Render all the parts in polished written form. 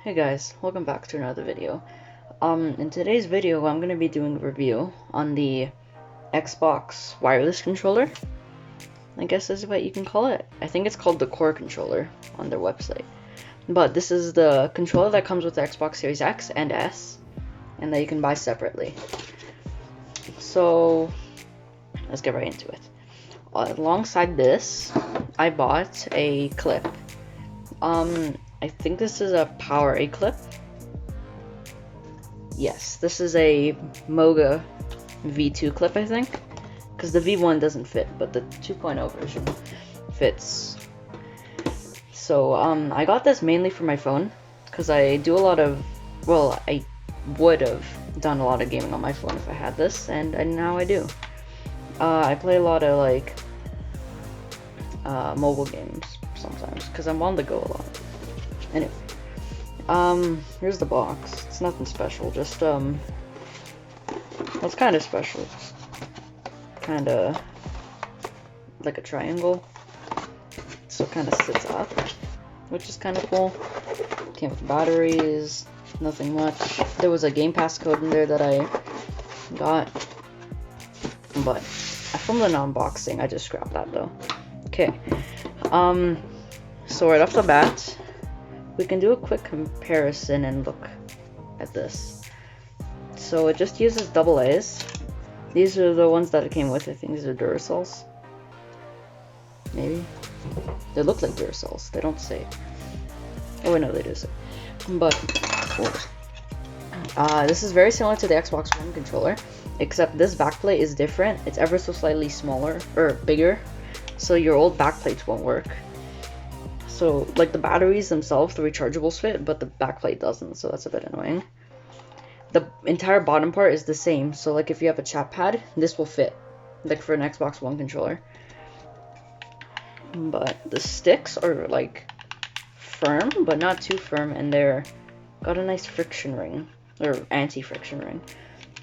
Hey guys, welcome back to another video. In today's video, I'm going to be doing a review on the Xbox wireless controller. I guess is what you can call it. I think it's called the Core controller on their website. But this is the controller that comes with the Xbox Series X and S, and that you can buy separately. So, let's get right into it. Alongside this, I bought a clip. I think this is a PowerA clip. Yes, this is a Moga V2 clip, I think. Because the V1 doesn't fit, but the 2.0 version fits. So, I got this mainly for my phone. Because I do a lot of, well, I would have done a lot of gaming on my phone if I had this, and now I do. I play a lot of, like, mobile games sometimes, because I'm on the go a lot. Anyway, here's the box. It's nothing special, just, well, it's kind of special. It's kind of like a triangle, so it kind of sits up, which is kind of cool. Came with batteries, nothing much. There was a Game Pass code in there that I got, but I filmed an unboxing. I just scrapped that though. Okay, so right off the bat, we can do a quick comparison and look at this. So it just uses AA's. These are the ones that it came with. I think these are Duracells. Maybe? They look like Duracells. They don't say. Oh, I know they do say. But, this is very similar to the Xbox One controller, except this backplate is different. It's ever so slightly smaller, or bigger, so your old backplates won't work. So, like, the batteries themselves, the rechargeables fit, but the backplate doesn't, so that's a bit annoying. The entire bottom part is the same, so, like, if you have a chat pad, this will fit, like, for an Xbox One controller. But the sticks are, like, firm, but not too firm, and they're got a nice friction ring, or anti-friction ring.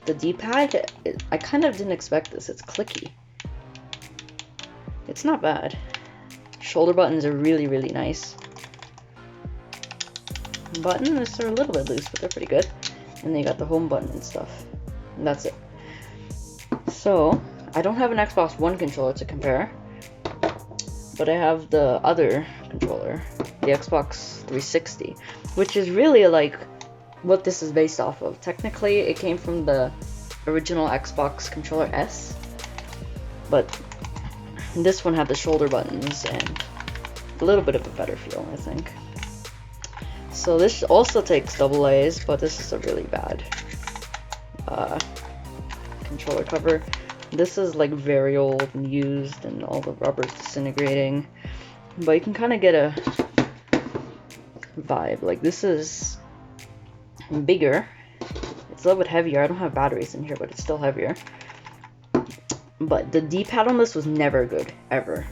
The D-pad, I kind of didn't expect this. It's clicky. It's not bad. Shoulder buttons are really, really nice. Buttons are a little bit loose, but they're pretty good. And then you got the home button and stuff. And that's it. So, I don't have an Xbox One controller to compare, but I have the other controller, the Xbox 360, which is really like what this is based off of. Technically, it came from the original Xbox controller S, but this one had the shoulder buttons and a little bit of a better feel, I think. So this also takes AA's, but this is a really bad controller cover. This is like very old and used, and all the rubber's disintegrating. But you can kind of get a vibe. Like, this is bigger. It's a little bit heavier. I don't have batteries in here, but it's still heavier. But the D-pad on this was never good, ever.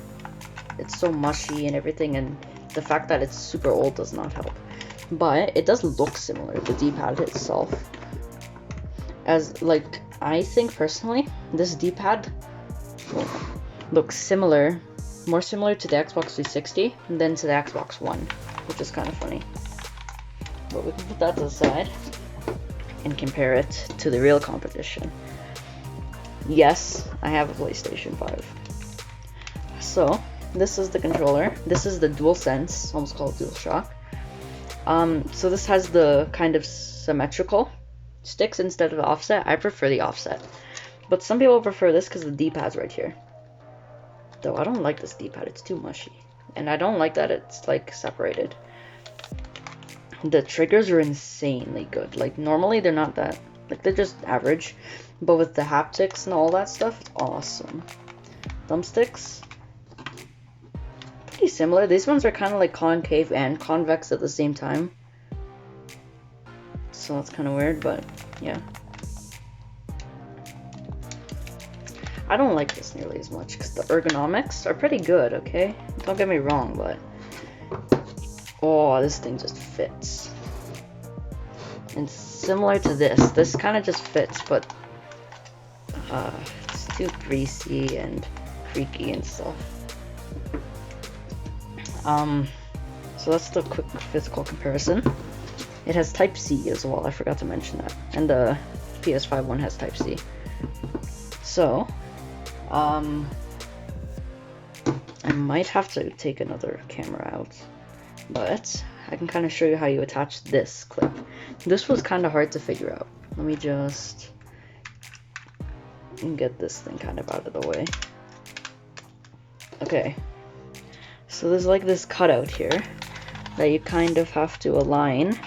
It's so mushy and everything, and the fact that it's super old does not help. But it does look similar, the D-pad itself. As, like, I think personally, this D-pad looks similar, more similar to the Xbox 360 than to the Xbox One, which is kind of funny. But we can put that to the side and compare it to the real competition. Yes, I have a PlayStation 5. So, this is the controller. This is the DualSense, almost called DualShock. So this has the kind of symmetrical sticks instead of the offset. I prefer the offset. But some people prefer this because the D-pad's right here. Though I don't like this D-pad, it's too mushy. And I don't like that it's, like, separated. The triggers are insanely good. Like, normally they're not that, like, they're just average. But with the haptics and all that stuff, it's awesome. Thumbsticks, pretty similar. These ones are kind of like concave and convex at the same time. So that's kind of weird, but yeah. I don't like this nearly as much because the ergonomics are pretty good, okay? Don't get me wrong, but oh, this thing just fits. And similar to this kind of just fits, but it's too greasy and creaky and stuff. So that's the quick physical comparison. It has Type-C as well, I forgot to mention that. And the PS5 one has Type-C. So, I might have to take another camera out, but I can kind of show you how you attach this clip. This was kind of hard to figure out. Let me just get this thing kind of out of the way. Okay, so there's like this cutout here that you kind of have to align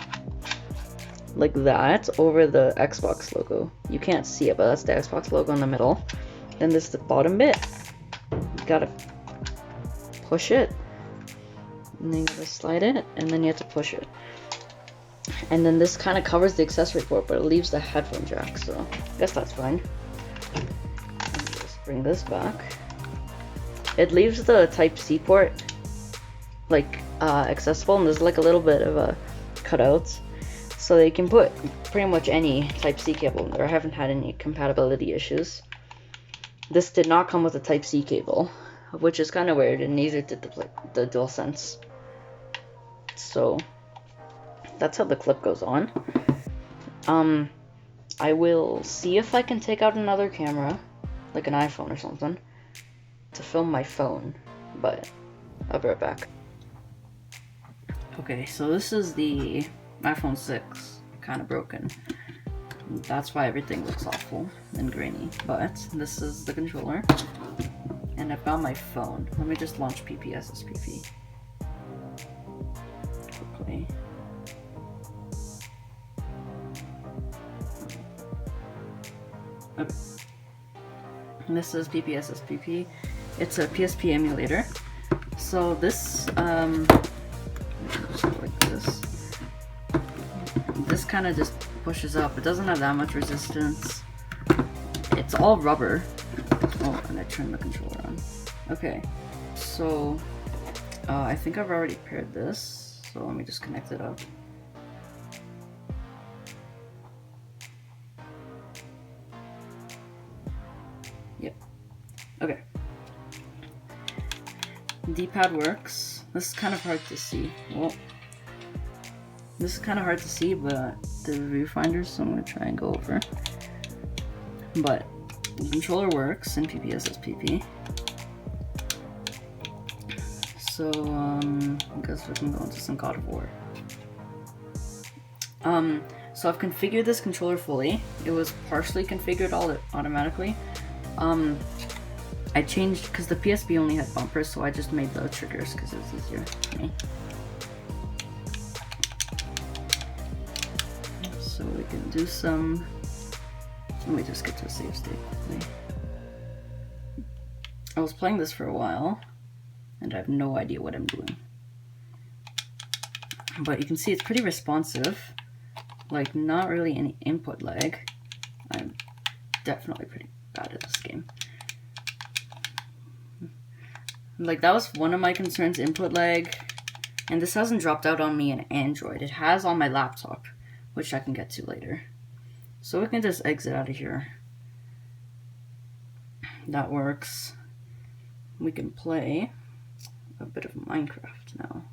like that over the Xbox logo. You can't see it, but that's the Xbox logo in the middle. Then there's the bottom bit. You gotta push it, and then you gotta slide it, and then you have to push it. And then this kind of covers the accessory port, but it leaves the headphone jack, so I guess that's fine. Just bring this back. It leaves the Type-C port like accessible, and there's like a little bit of a cutout, so that you can put pretty much any Type-C cable in there. I haven't had any compatibility issues. This did not come with a Type-C cable, which is kind of weird, and neither did the DualSense. So that's how the clip goes on. I will see if I can take out another camera, like an iPhone or something, to film my phone, but I'll be right back. Okay, so this is the iPhone 6, kind of broken. That's why everything looks awful and grainy, but this is the controller, and I've got my phone. Let me just launch PPSSPP quickly. Okay. And this is PPSSPP. It's a PSP emulator. So this, just like this. This kind of just pushes up. It doesn't have that much resistance. It's all rubber. Oh, and I turned the controller on. Okay, so I think I've already paired this. So let me just connect it up. Yep. Okay. D-pad works. This is kind of hard to see. Well, this is kind of hard to see, but the viewfinder, so I'm going to try and go over. But the controller works in PPSSPP. So, I guess we can go into some God of War. So I've configured this controller fully. It was partially configured automatically. I changed, because the PSP only had bumpers, so I just made the triggers because it was easier for me. So we can do some, let me just get to a save state quickly. I was playing this for a while, and I have no idea what I'm doing. But you can see it's pretty responsive, like not really any input lag. I'm definitely pretty bad at this game. Like, that was one of my concerns, input lag. And this hasn't dropped out on me in Android. It has on my laptop, which I can get to later. So we can just exit out of here. That works. We can play a bit of Minecraft now.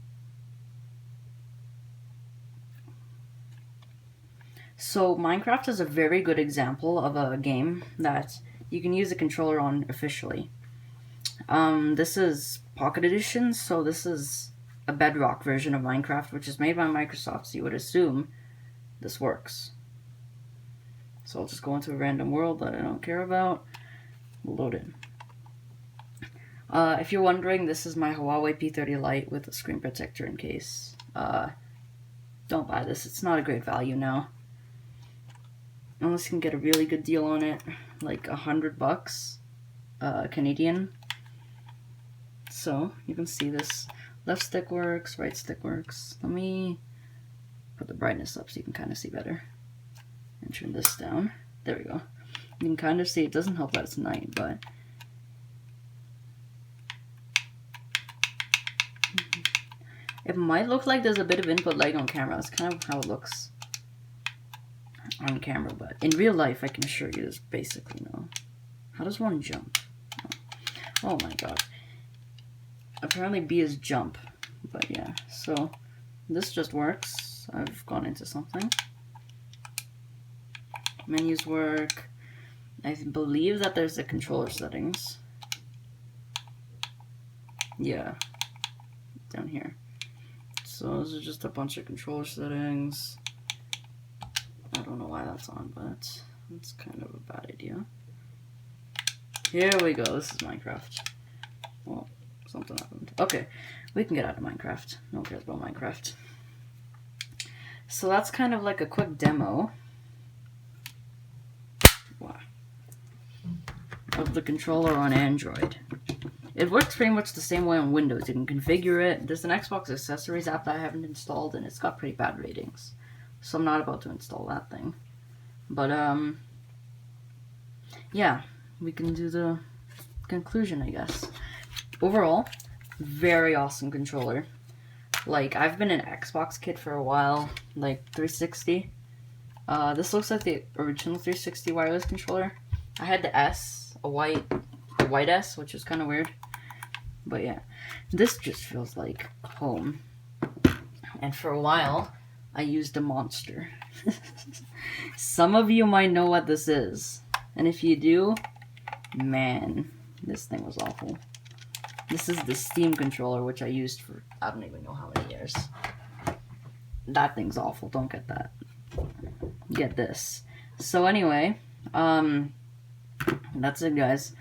So Minecraft is a very good example of a game that you can use a controller on officially. This is Pocket Edition, so this is a Bedrock version of Minecraft, which is made by Microsoft, so you would assume this works. So I'll just go into a random world that I don't care about. We'll load in. If you're wondering, this is my Huawei P30 Lite with a screen protector in case. Don't buy this, it's not a great value now. Unless you can get a really good deal on it, like $100 Canadian. So you can see this left stick works, right stick works. Let me put the brightness up so you can kind of see better. And turn this down. There we go. You can kind of see it doesn't help that it's night, but it might look like there's a bit of input lag on camera. That's kind of how it looks on camera, but in real life I can assure you there's basically no. How does one jump? Oh my god. Apparently B is jump, but yeah, so this just works. I've gone into something. Menus work. I believe that there's the controller settings. Yeah, down here. So those are just a bunch of controller settings. I don't know why that's on, but it's kind of a bad idea. Here we go. This is Minecraft. Well, something happened. Okay, we can get out of Minecraft. No one cares about Minecraft. So that's kind of like a quick demo. Wow. Of the controller on Android. It works pretty much the same way on Windows. You can configure it. There's an Xbox Accessories app that I haven't installed, and it's got pretty bad ratings. So I'm not about to install that thing. But, yeah, we can do the conclusion, I guess. Overall, very awesome controller. Like, I've been an Xbox kid for a while, like 360. This looks like the original 360 wireless controller. I had the S, a white S, which is kind of weird. But yeah, this just feels like home. And for a while, I used a Monster. Some of you might know what this is. And if you do, man, this thing was awful. This is the Steam controller, which I used for I don't even know how many years. That thing's awful. Don't get that. Get this. So anyway, that's it, guys.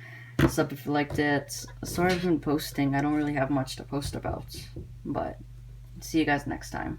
Sub if you liked it. Sorry I've been posting. I don't really have much to post about. But see you guys next time.